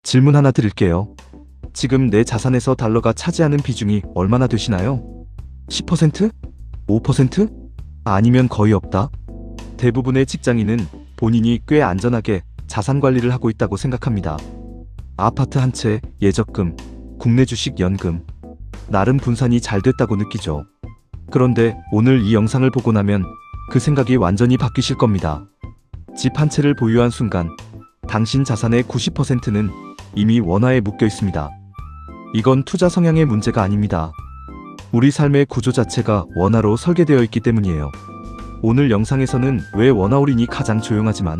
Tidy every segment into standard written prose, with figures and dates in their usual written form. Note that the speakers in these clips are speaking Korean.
질문 하나 드릴게요. 지금 내 자산에서 달러가 차지하는 비중이 얼마나 되시나요? 10%? 5%? 아니면 거의 없다? 대부분의 직장인은 본인이 꽤 안전하게 자산 관리를 하고 있다고 생각합니다. 아파트 한 채, 예적금, 국내 주식, 연금. 나름 분산이 잘 됐다고 느끼죠. 그런데 오늘 이 영상을 보고 나면 그 생각이 완전히 바뀌실 겁니다. 집 한 채를 보유한 순간 당신 자산의 90%는 이미 원화에 묶여 있습니다. 이건 투자 성향의 문제가 아닙니다. 우리 삶의 구조 자체가 원화로 설계되어 있기 때문이에요. 오늘 영상에서는 왜 원화올인이 가장 조용하지만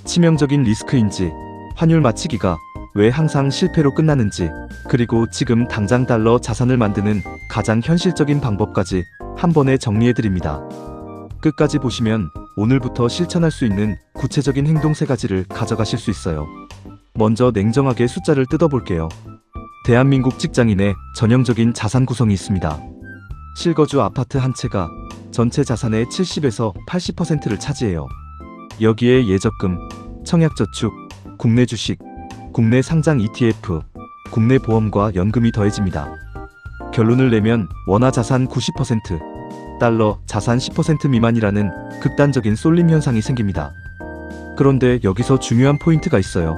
치명적인 리스크인지, 환율 맞추기가 왜 항상 실패로 끝나는지, 그리고 지금 당장 달러 자산을 만드는 가장 현실적인 방법까지 한 번에 정리해드립니다. 끝까지 보시면 오늘부터 실천할 수 있는 구체적인 행동 3가지를 가져가실 수 있어요. 먼저 냉정하게 숫자를 뜯어볼게요. 대한민국 직장인의 전형적인 자산 구성이 있습니다. 실거주 아파트 한 채가 전체 자산의 70에서 80%를 차지해요. 여기에 예적금, 청약저축, 국내 주식, 국내 상장 ETF, 국내 보험과 연금이 더해집니다. 결론을 내면 원화 자산 90%, 달러 자산 10% 미만이라는 극단적인 쏠림 현상이 생깁니다. 그런데 여기서 중요한 포인트가 있어요.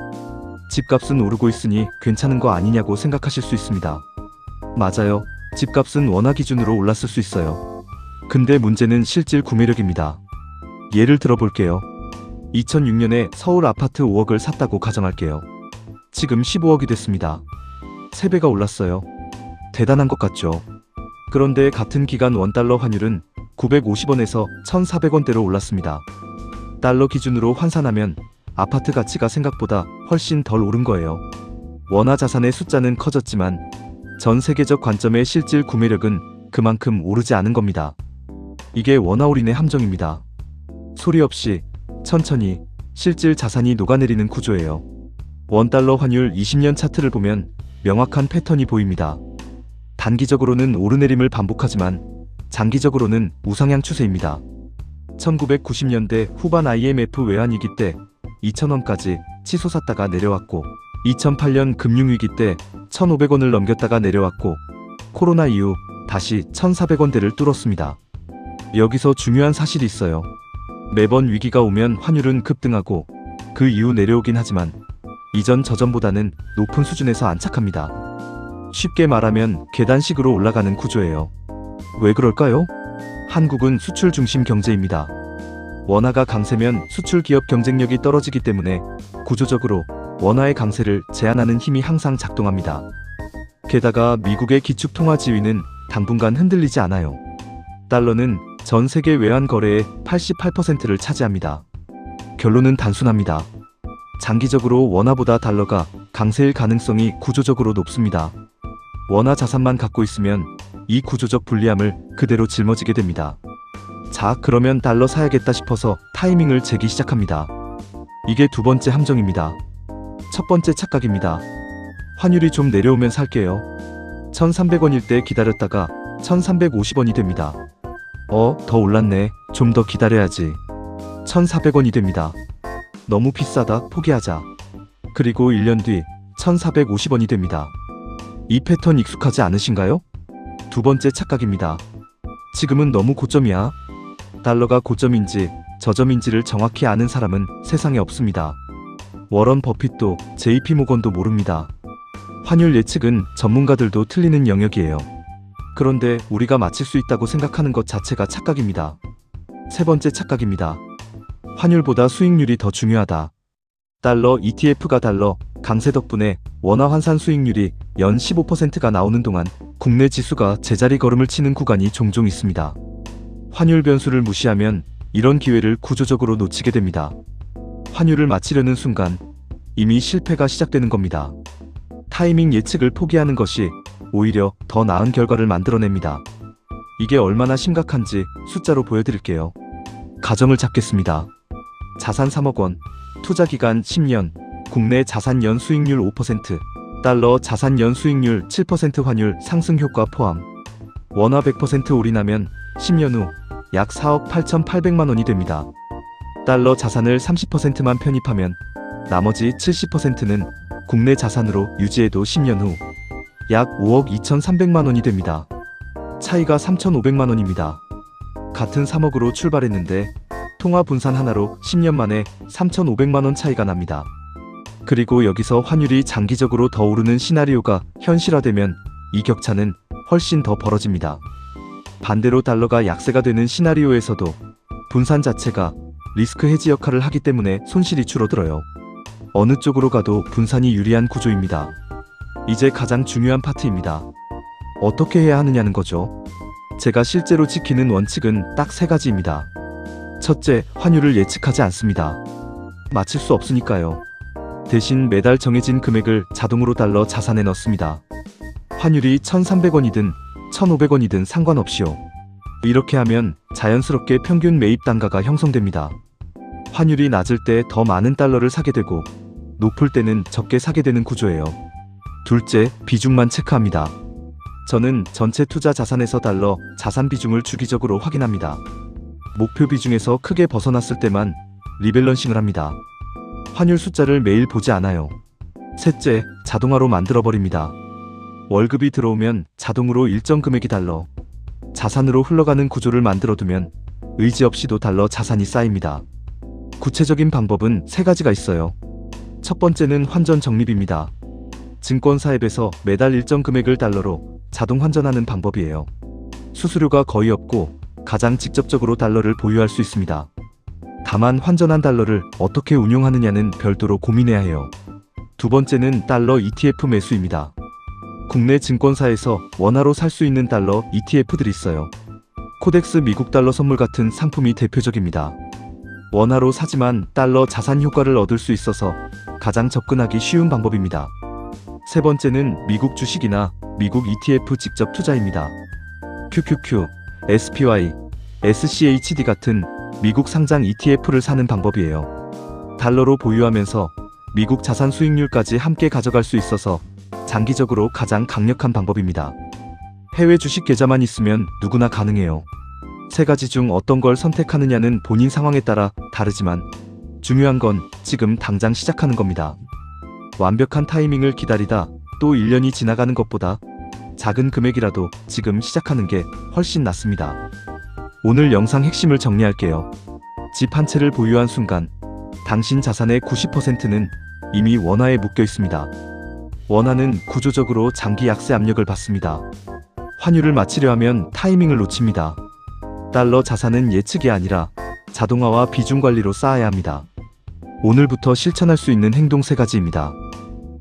집값은 오르고 있으니 괜찮은 거 아니냐고 생각하실 수 있습니다. 맞아요. 집값은 원화 기준으로 올랐을 수 있어요. 근데 문제는 실질 구매력입니다. 예를 들어 볼게요. 2006년에 서울 아파트 5억을 샀다고 가정할게요. 지금 15억이 됐습니다. 3배가 올랐어요. 대단한 것 같죠? 그런데 같은 기간 원달러 환율은 950원에서 1,400원대로 올랐습니다. 달러 기준으로 환산하면 아파트 가치가 생각보다 훨씬 덜 오른 거예요. 원화 자산의 숫자는 커졌지만 전 세계적 관점의 실질 구매력은 그만큼 오르지 않은 겁니다. 이게 원화올인의 함정입니다. 소리 없이 천천히 실질 자산이 녹아내리는 구조예요. 원달러 환율 20년 차트를 보면 명확한 패턴이 보입니다. 단기적으로는 오르내림을 반복하지만 장기적으로는 우상향 추세입니다. 1990년대 후반 IMF 외환위기 때 2,000원까지 치솟았다가 내려왔고, 2008년 금융위기 때 1,500원을 넘겼다가 내려왔고, 코로나 이후 다시 1,400원대를 뚫었습니다. 여기서 중요한 사실이 있어요. 매번 위기가 오면 환율은 급등하고 그 이후 내려오긴 하지만 이전 저전보다는 높은 수준에서 안착합니다. 쉽게 말하면 계단식으로 올라가는 구조예요. 왜 그럴까요? 한국은 수출 중심 경제입니다. 원화가 강세면 수출 기업 경쟁력이 떨어지기 때문에 구조적으로 원화의 강세를 제한하는 힘이 항상 작동합니다. 게다가 미국의 기축 통화 지위는 당분간 흔들리지 않아요. 달러는 전 세계 외환 거래의 88%를 차지합니다. 결론은 단순합니다. 장기적으로 원화보다 달러가 강세일 가능성이 구조적으로 높습니다. 원화 자산만 갖고 있으면 이 구조적 불리함을 그대로 짊어지게 됩니다. 자, 그러면 달러 사야겠다 싶어서 타이밍을 재기 시작합니다. 이게 두 번째 함정입니다. 첫 번째 착각입니다. 환율이 좀 내려오면 살게요. 1,300원일 때 기다렸다가 1,350원이 됩니다. 더 올랐네. 좀 더 기다려야지. 1,400원이 됩니다. 너무 비싸다. 포기하자. 그리고 1년 뒤 1,450원이 됩니다. 이 패턴 익숙하지 않으신가요? 두 번째 착각입니다. 지금은 너무 고점이야. 달러가 고점인지 저점인지를 정확히 아는 사람은 세상에 없습니다. 워런 버핏도 JP 모건도 모릅니다. 환율 예측은 전문가들도 틀리는 영역이에요. 그런데 우리가 맞힐 수 있다고 생각하는 것 자체가 착각입니다. 세 번째 착각입니다. 환율보다 수익률이 더 중요하다. 달러 ETF가 달러 강세 덕분에 원화 환산 수익률이 연 15%가 나오는 동안 국내 지수가 제자리 걸음을 치는 구간이 종종 있습니다. 환율 변수를 무시하면 이런 기회를 구조적으로 놓치게 됩니다. 환율을 맞히려는 순간 이미 실패가 시작되는 겁니다. 타이밍 예측을 포기하는 것이 오히려 더 나은 결과를 만들어냅니다. 이게 얼마나 심각한지 숫자로 보여드릴게요. 가정을 잡겠습니다. 자산 3억 원, 투자 기간 10년, 국내 자산 연 수익률 5%, 달러 자산 연 수익률 7% 환율 상승 효과 포함. 원화 100% 올인하면 10년 후 약 4억 8,800만 원이 됩니다. 달러 자산을 30%만 편입하면 나머지 70%는 국내 자산으로 유지해도 10년 후 약 5억 2,300만 원이 됩니다. 차이가 3,500만 원입니다. 같은 3억으로 출발했는데 통화 분산 하나로 10년 만에 3,500만 원 차이가 납니다. 그리고 여기서 환율이 장기적으로 더 오르는 시나리오가 현실화되면 이 격차는 훨씬 더 벌어집니다. 반대로 달러가 약세가 되는 시나리오에서도 분산 자체가 리스크 해지 역할을 하기 때문에 손실이 줄어들어요. 어느 쪽으로 가도 분산이 유리한 구조입니다. 이제 가장 중요한 파트입니다. 어떻게 해야 하느냐는 거죠. 제가 실제로 지키는 원칙은 딱 3가지입니다. 첫째, 환율을 예측하지 않습니다. 맞힐 수 없으니까요. 대신 매달 정해진 금액을 자동으로 달러 자산에 넣습니다. 환율이 1,300원이든 1,500원이든 상관없이요. 이렇게 하면 자연스럽게 평균 매입 단가가 형성됩니다. 환율이 낮을 때 더 많은 달러를 사게 되고 높을 때는 적게 사게 되는 구조예요. 둘째, 비중만 체크합니다. 저는 전체 투자 자산에서 달러 자산 비중을 주기적으로 확인합니다. 목표 비중에서 크게 벗어났을 때만 리밸런싱을 합니다. 환율 숫자를 매일 보지 않아요. 셋째, 자동화로 만들어버립니다. 월급이 들어오면 자동으로 일정 금액이 달러 자산으로 흘러가는 구조를 만들어두면 의지 없이도 달러 자산이 쌓입니다. 구체적인 방법은 3가지가 있어요. 첫 번째는 환전 적립입니다. 증권사 앱에서 매달 일정 금액을 달러로 자동 환전하는 방법이에요. 수수료가 거의 없고 가장 직접적으로 달러를 보유할 수 있습니다. 다만 환전한 달러를 어떻게 운용하느냐는 별도로 고민해야 해요. 두 번째는 달러 ETF 매수입니다. 국내 증권사에서 원화로 살 수 있는 달러 ETF들이 있어요. 코덱스 미국 달러 선물 같은 상품이 대표적입니다. 원화로 사지만 달러 자산 효과를 얻을 수 있어서 가장 접근하기 쉬운 방법입니다. 세 번째는 미국 주식이나 미국 ETF 직접 투자입니다. QQQ, SPY, SCHD 같은 미국 상장 ETF를 사는 방법이에요. 달러로 보유하면서 미국 자산 수익률까지 함께 가져갈 수 있어서 장기적으로 가장 강력한 방법입니다. 해외 주식 계좌만 있으면 누구나 가능해요. 3가지 중 어떤 걸 선택하느냐는 본인 상황에 따라 다르지만 중요한 건 지금 당장 시작하는 겁니다. 완벽한 타이밍을 기다리다 또 1년이 지나가는 것보다 작은 금액이라도 지금 시작하는 게 훨씬 낫습니다. 오늘 영상 핵심을 정리할게요. 집 한 채를 보유한 순간 당신 자산의 90%는 이미 원화에 묶여 있습니다. 원화는 구조적으로 장기 약세 압력을 받습니다. 환율을 맞추려 하면 타이밍을 놓칩니다. 달러 자산은 예측이 아니라 자동화와 비중 관리로 쌓아야 합니다. 오늘부터 실천할 수 있는 행동 3가지입니다.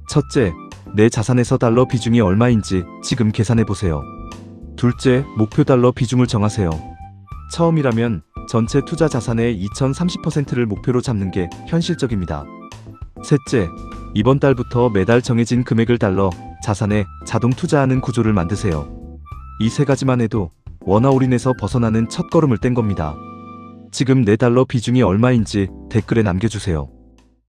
첫째, 내 자산에서 달러 비중이 얼마인지 지금 계산해 보세요. 둘째, 목표 달러 비중을 정하세요. 처음이라면 전체 투자 자산의 2030%를 목표로 잡는 게 현실적입니다. 셋째, 이번 달부터 매달 정해진 금액을 달러 자산에 자동 투자하는 구조를 만드세요. 이 3가지만 해도 원화 올인에서 벗어나는 첫걸음을 뗀 겁니다. 지금 내 달러 비중이 얼마인지 댓글에 남겨주세요.